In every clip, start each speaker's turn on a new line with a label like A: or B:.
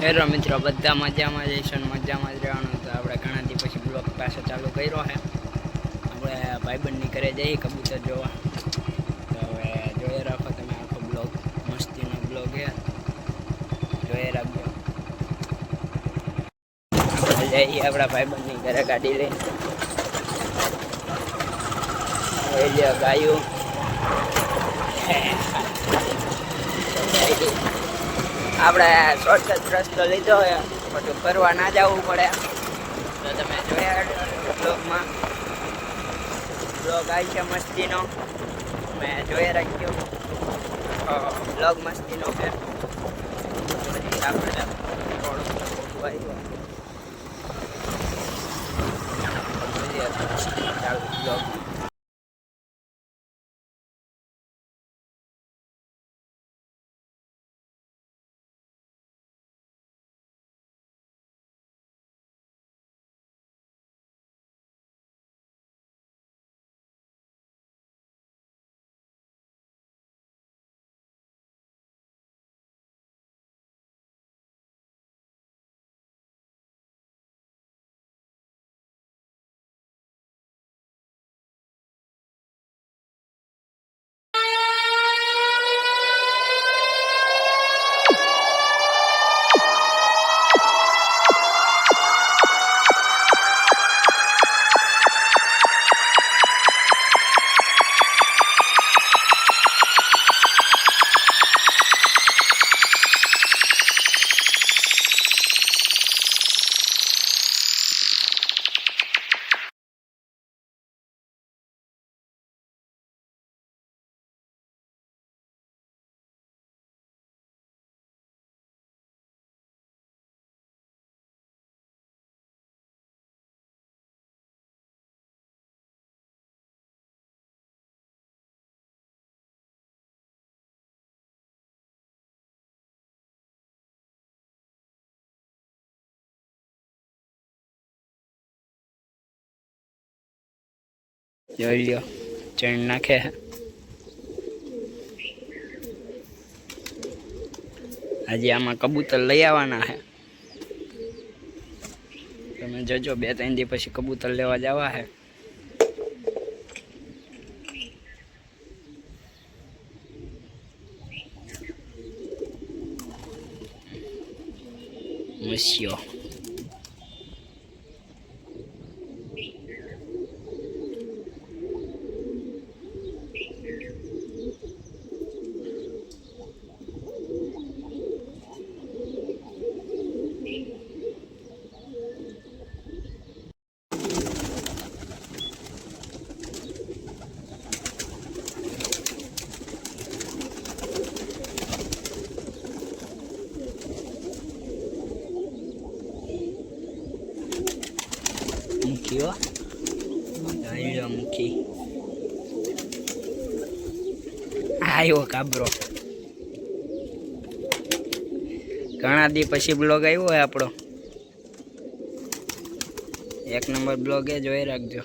A: Hello મિત્રો, બધા મજામાં જઈશું, મજામાં જ રહેવાનું. તો આપણે ઘણા દિવસ પછી બ્લોગ પાછો ચાલુ કર્યો છે. આપણે ભાઈબંધની ઘરે જઈએ કબૂતર જોવા. તો હવે જોઈ રાખો તમે આખો બ્લોગ, મસ્તીનો બ્લોગ છે, જોઈ રાખજો. આપણે જઈએ આપણા ભાઈબંધની ઘરે ગાડી લઈને. ગાયું આપણે શોર્ટકટ રસ્તો લીધો હોય બધું ફરવા ના જવું પડે. તો તમે જોયા બ્લોગમાં, બ્લોગ આવી છે મસ્તીનો, તમે જોઈ રાખજો. બ્લોગ મસ્તીનો છે. આપણે થોડું ચાલુ બ્લોગ. જોઈ લ્યો, ચણ નાખે. આજે આમાં કબૂતર લઈ આવવાના છે. તમે જોજો, 2-3 દી પછી કબૂતર લેવા જવા છે. મસ્યો મૂકી હો, મૂકી આવ્યો કાબરો. ઘણા દી પછી બ્લોગ આવ્યો હોય આપણો. 1 નંબર બ્લોગ એ જોઈ રાખજો.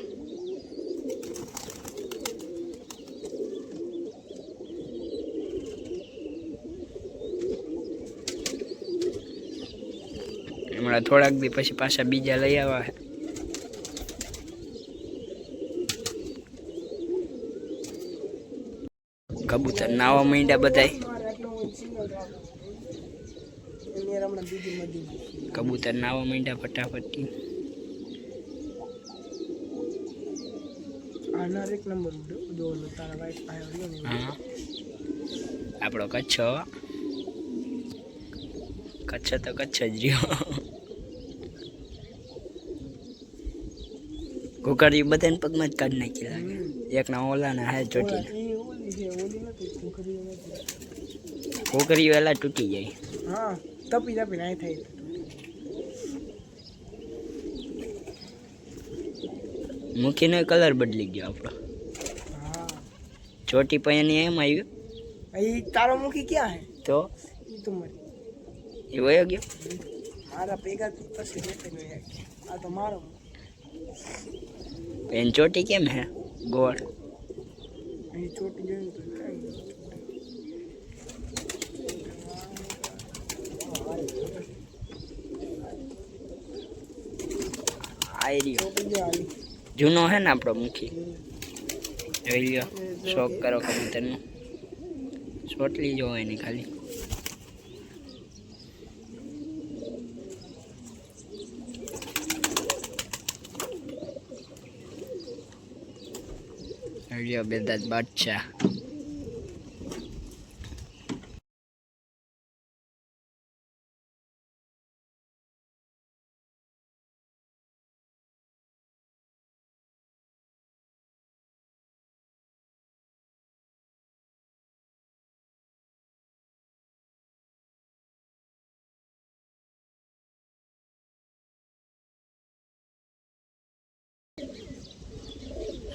A: હમણાં થોડાક દી પછી પાછા બીજા લઈ આવ્યા છે. કબૂતર નાવા માંડ્યા બધાય. કબૂતર નાવા માંડ્યા ફટાફટ. આપણો કચ્છ તો કચ્છ જ રહ્યો. કુકરી બધાને પગમાં જ કાઢી નાખી લાગે. એકના ઓલાના હાય ચોટી, કુકરી વેલા તૂટી જાય.
B: હા, તપી ના થાય.
A: મૂકીનો કલર બદલી ગયો આપણો. ચોટી પૈયાની એમ આવ્યું.
B: તારો મૂકી ક્યાં હે?
A: તો
B: તો મરી
A: એ વયો ગયો.
B: મારા ભેગા પછી આ તો મારો.
A: એની ચોટી કેમ હે ગોળ?
B: અહીં ચોટી જોયું તો
A: આઈ રહ્યો
B: ચોપડી જો આલી
A: જૂનો હે ને આપણો મુખી જોઈ લ્યો શોખ કરો કબૂતરનું ચોટલી જો એની ખાલી લ્યો બેદાદ બાદશાહ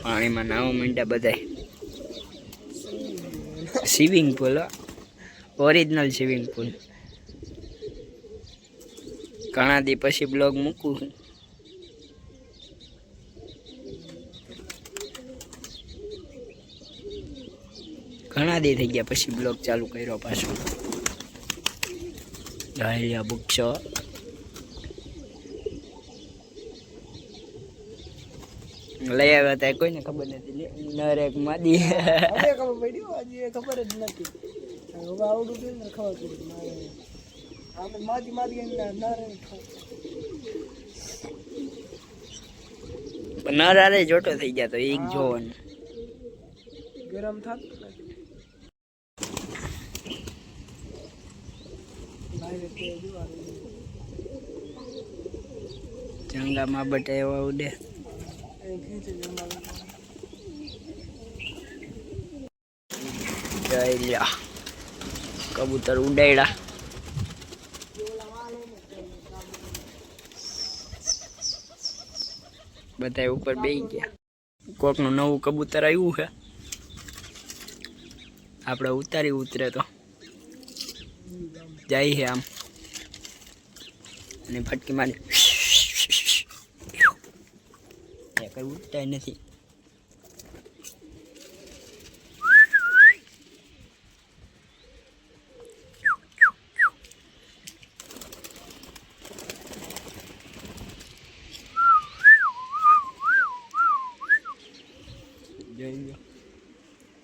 A: પાણીમાં નાવા માંડ્યા બધાય swimming pool original swimming pool ઘણા દી પછી બ્લોગ મૂકું ઘણા દી થઈ ગયા પછી બ્લોગ ચાલુ કર્યો પાછો ડાયરિયા બુક છો લઈ આવ્યા હતા કોઈને ખબર નથી નરેક માદી
B: હવે ખબર પડી આજે ખબર જ નથી હવે આવડું થયું ને ખબર પડી મારે આમે માદી ના રે
A: નરારે જોટો થઈ ગયા તો એક જોવાનું
B: ગરમ થાત ભાઈ તે જો
A: જંગામાં બટા એવા ઉડે જઈ લ્યા કબૂતર ઉડાડ્યા બધા ઉપર બેસી ગયા કોકનું નવું કબૂતર આવ્યું છે આપણે ઉતારી ઉતરે તો જાય છે આમ અને ફટકી મારી કઈ ઉઠતા નથી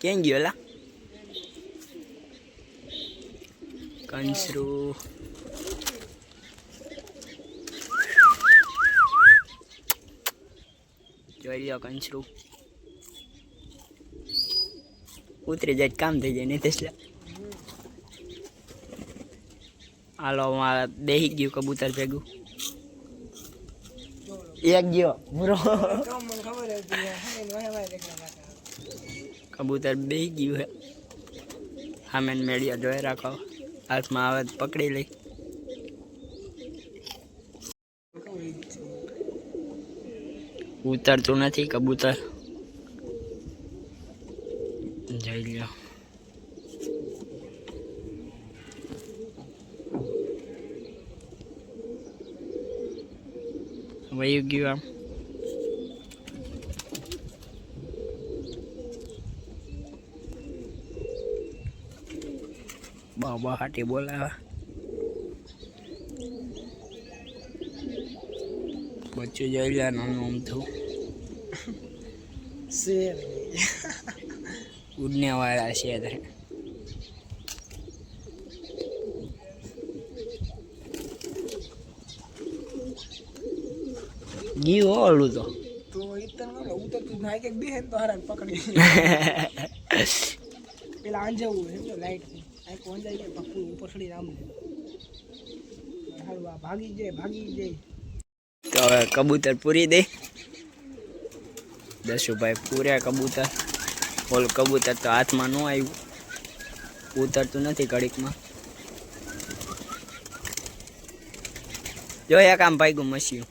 A: ક્યાં ગયો લા કંસરું જોઈ લો કંસરું ઉતરી જાય કામ થઈ જાય નહીં તેસલા હાલો મારા બેહી ગયું કબૂતર ભેગું એક ગયો બરો
B: મને ખબર હતી વાય વાય દેખા
A: કબૂતર બેહી ગયું હે સામે મેળિયા જોઈ રાખો હાથમાં આવે તો પકડી લઈ ઉતરતું નથી કબૂતર જઈ લ્યો વયું ગયું આમ બાબા હાટી બોલાવા બચ્ચું જોઈ લે નાનું આમ થયું
B: શેર
A: ઉડને વાળા છે ગયું ઓલું તો
B: ઇતન કે ઉતરતું નાય કે બેહન તો હરાન પકડી પેલા આંજવું હે લાઈટ આ કોણ જાય કે પપ્પુ ઉપર ચડી આમ હાલવા ભાગી જાય
A: તો હવે કબૂતર પૂરી દે દશુભાઈ પૂર્યા કબૂતર ઓલ કબૂતર તો હાથમાં ન આવ્યું ઉતરતું નથી ઘડીકમાં જો એક આમ ભાગ્યું મસ્યું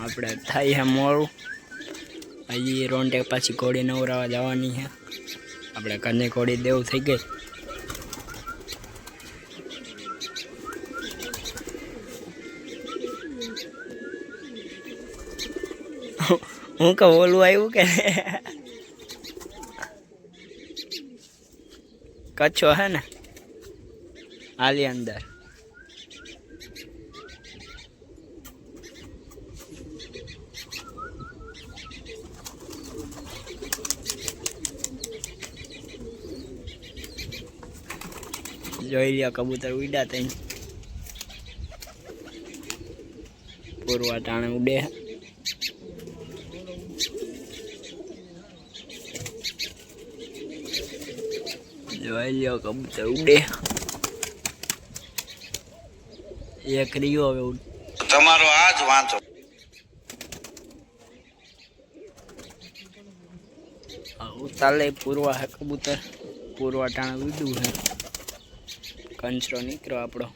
A: આપણે થાય છે મોડું હજી રોંટે પાછી ઘોડી નવરાવા જવાની છે આપણે ઘરની ઘોડી દેવું થઈ ગઈ હું કહું ઓલું આવ્યું કે કચ્છો હે ને આલી અંદર જોઈ લ્યો કબૂતર ઉડ્યા તઈ પૂર્વા ટાણે ઉડે જોઈ લ્યો કબૂતર ઉડે એક રહ્યો હવે
C: તમારો આ જ વાંચો
A: ઉતાલે પૂર્વા હે કબૂતર પૂર્વા ટાણે ઉડ્યું હે કંચરો નીકળો આપણો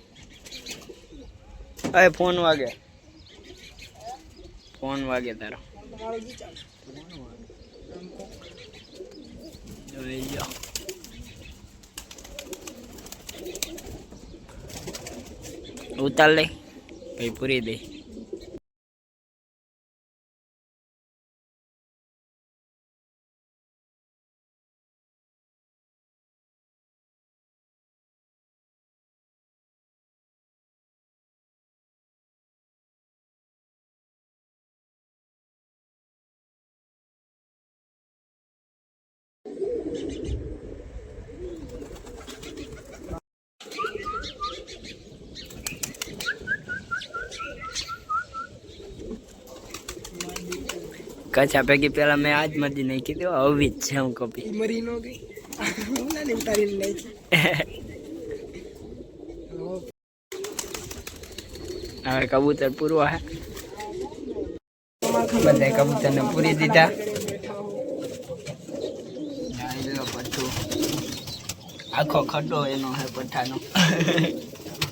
A: અરે ફોન વાગે તારો જોઈ લો ઉતાર લે ભાઈ પૂરી દે કચ્છા પૈકી પેલા મેં આજ મધી નહીં કીધું આવી જ છે હું કપી
B: મરી નો ગઈ ઓલાને ઉતારીને નાખી
A: હવે કબૂતર પૂરવા હે બધા કબૂતરને પૂરી દીધા પઠ્ઠું આખો ખડ્ડો એનો હે પઠ્ઠાનો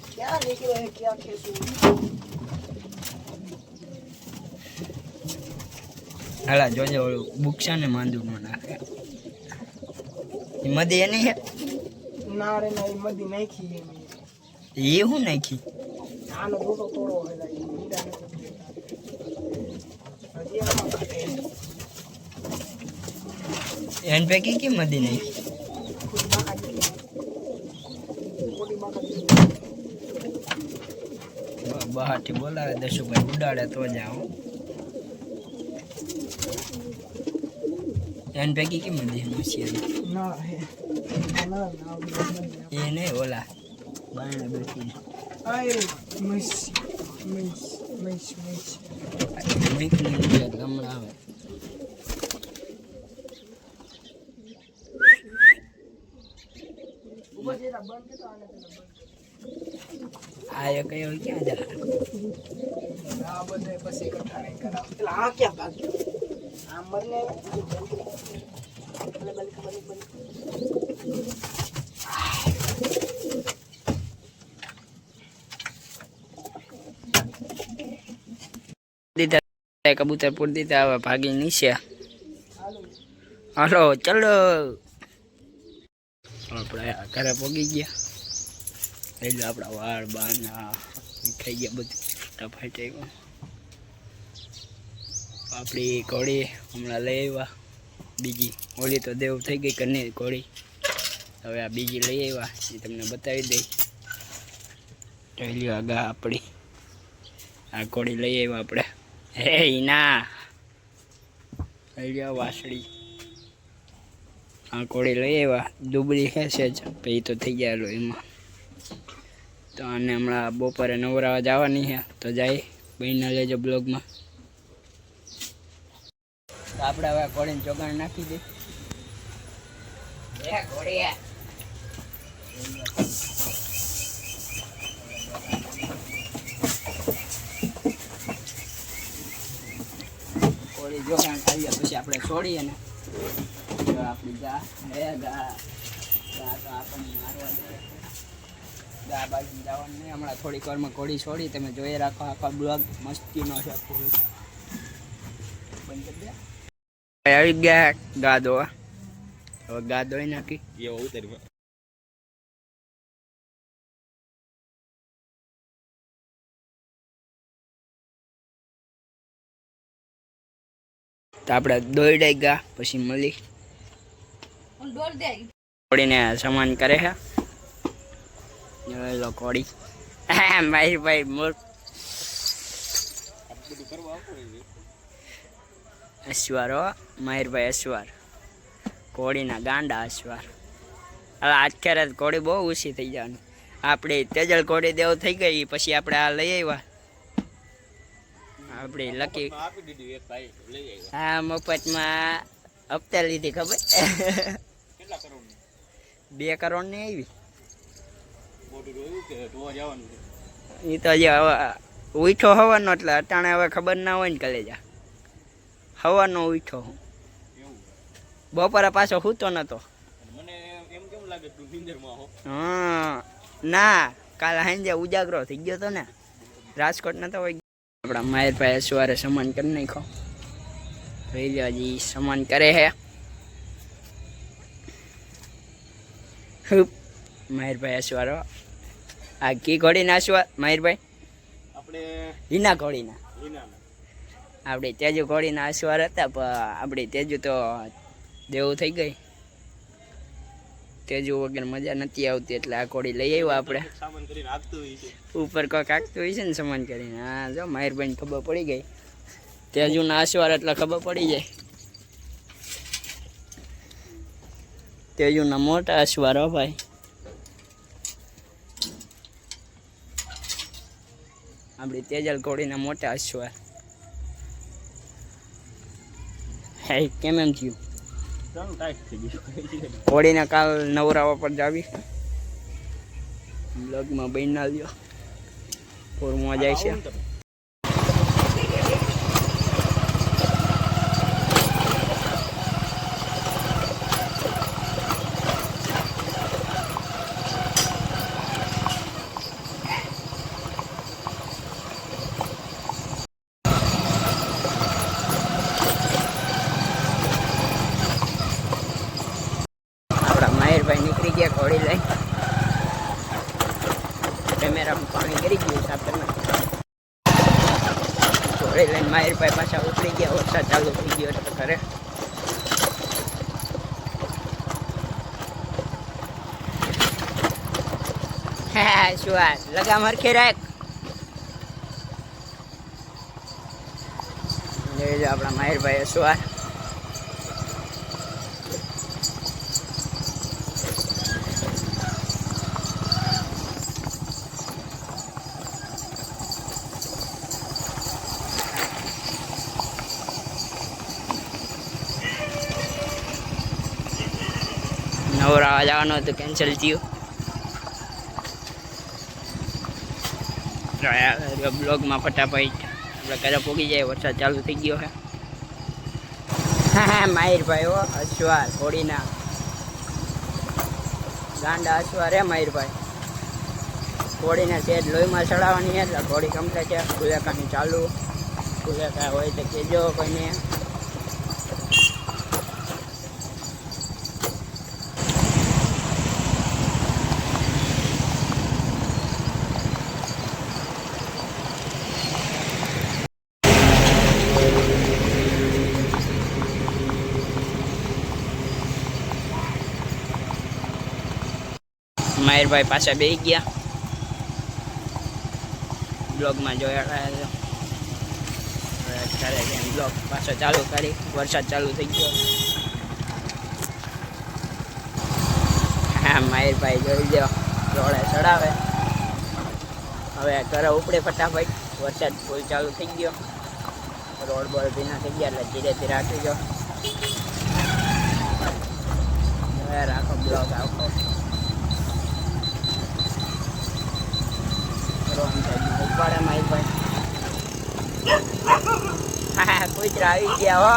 B: ક્યાં નીકળે હે ક્યાં ખેસું
A: હાલા જોજે ઓલું બુક્ષા ને માંદું નો નાખે મધી એની હે
B: ના રે ના મધી નાખી
A: એ હું નાખી
B: આનો મોટો તોડો હે ઈંડા હજી આમાં કાટે
A: એન પૈકી કે મધી નાખી બહારથી બોલાવે દશુભાઈ ઉડાડે તો જાઓ એન પૈકી કે મધી હોશિયારી
B: ના હે ના
A: એ નહીં ઓલા બાયણે બેઠીને
B: આય મિસ
A: નીકળી ગયા હમણાં આવે આ એક કયો ક્યાં જા
B: આ બધે પછી કઠાણે કરાવ એટલે આ ક્યાં ભાગ્યો આ મરને
A: દીધા કબૂતર પૂરી દીધા હવે ભાગી નીચે હાલો ચલો આપણે ઘરે પગી ગયા એટલે આપણા વાળ બાના થઈ ગયા બધું ટફાઈ ગયું આપણી ઘોડી હમણાં લઈ આવ્યા બીજી ઓલી તો દેવ થઈ ગઈ કે નહીં ઘોડી હવે આ બીજી લઈ આવ્યા એ તમને બતાવી દઈ જોઈ લ્યો આગા આપણી આ ઘોડી લઈ આવ્યા આપણે હે ના લઈ લ્યો વાસળી આ ઘોડી લઈ આવ્યા દુબળી ખેંચે જ પછી તો થઈ ગયેલો એમાં તો આને હમણાં બપોરે નવરાવા જવાની છે તો જાય બહીને લેજો બ્લોગમાં તો આપણે હવે ઘોડીને ચોગાણ નાખી દઈએ ઘોડી જોગાણ કરીએ પછી આપણે છોડીએ ને આપણી ગા હે ગા ગા તો આપણને મારવા દે ગા બાજુ જવાનું નહીં હમણાં થોડીક વારમાં ઘોડી છોડી તમે જોઈ રાખો આખા બ્લોગ મસ્તીનો છે પૂરું આવી ગયા ગા દોવા હવે ગા દોઈ નાખી તો આપણે દોઈ ગા પછી મળી કોળીને સમાન કરે છે જોઈ લો કોળી માહિરભાઈ મૂર્ખ અશ્વાર હો માહિરભાઈ અશ્વાર કોળીના ગાંડા અશ્વાર હવે આજ ખેરે કોળી બહુ ઓછી થઈ જવાની આપણી તેજલ કોળી દેવ થઈ ગઈ પછી આપણે આ લઈ આવ્યા આપણી લકી હા મફતમાં હપ્તા લીધી ખબર 2 કરોડ ની આવી એ તો હજી ઉઠો હવાનો એટલે અટાણે હવે ખબર ના હોય ને કલેજા હવાનો ઉઠો હું બપોરે પાછો સૂતો નતો હા ના કાલે સાંજે ઉજાગરો થઈ ગયો તો ને રાજકોટ નતો હોય આપણા માયરભાઈ સવારે સમાન કરી નાખ્યો જોઈ લો હજી સમાન કરે હે માહિરભાઈ અશ્વારો આ કી ઘોડીના અશ્વાર માહિરભાઈ
D: આપણે
A: હીના ઘોડીના
D: લીના
A: આપણી તેજુ ઘોડીના અશ્વાર હતા પણ આપણી તેજુ તો દેવું થઈ ગઈ તેજુ વગર મજા નથી આવતી એટલે આ ઘોડી લઈ આવ્યા આપણે
D: સામાન કરીને આગતું હોય છે
A: ઉપર કોઈક આગતું હોય છે ને સમાન કરીને હા જો માહિરભાઈને ખબર પડી ગઈ તેજુના અશ્વાર એટલે ખબર પડી જાય તેજુના મોટા અશ્વાર હો ભાઈ આપણી તેજલ ઘોડીના મોટા અશ્વાર હે કેમ એમ થયું
D: ચાલો ટાઈટ થઈ ગયું
A: ઘોડીને કાલ નવરાવા પર જાવી બ્લોગમાં બની લ્યો પૂરમાં જાય છે માહિરભાઈ નીકળી ગયા ઘોડી લઈ કેમેરામાં પાણી કરી ગયું સાપરમાં ઘોડી લઈને માહિરભાઈ પાછા ઉતરી ગયા વરસાદ ચાલુ થઈ ગયો એટલે ઘરે હા શું વાત લગામ હરખી રાખ જોઈ લો આપણા માહિરભાઈ શું નવરા જવાનું હતું કેન્સલ થયું બ્લોગમાં ફટાફટ આપણે ઘરે પોગી જાય વરસાદ ચાલુ થઈ ગયો છે હા માહિરભાઈ હો અશ્વાર ઘોડીના ગાંડા અશ્વાર હે માહિરભાઈ ઘોડીને સેજ લોહીમાં ચડાવવાની એટલે ઘોડી કમ્પ્લેટ છે ફુલેકાની ચાલુ ફુલેકા હોય તો કહેજો કોઈને માહિરભાઈ પાછા બેસી ગયા બ્લોગમાં જોયા અત્યારે બ્લોગ પાછો ચાલુ કરી વરસાદ ચાલુ થઈ ગયો હા માહિરભાઈ જોઈ લો રોડે ચડાવે હવે ઘરે ઉપડે ફટાફટ વરસાદ ફૂલ ચાલુ થઈ ગયો રોડ બોડ ભીના થઈ ગયા એટલે ધીરે ધીરે રાખી ગયો રાખો બ્લોગ આખો ઉપાડે માહિરભાઈ હા કૂતરા આવી ગયા હો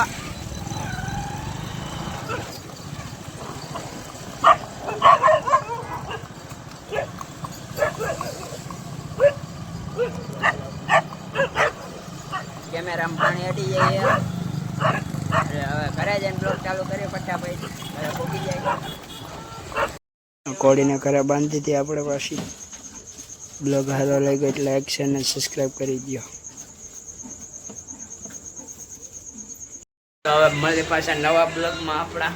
A: કેમેરામાં પાણી હટી જાય હવે ઘરે જઈને બ્લોગ ચાલુ કરી ફટાફટ ઘરે પહોંચી જાય કોળીને ઘરે બાંધી હતી આપણે પાછી બ્લોગ હારો લાગ્યો એટલે લાઈક શેર અને સબસ્ક્રાઈબ કરી દો હવે મળીએ પાછા નવા બ્લોગમાં આપણા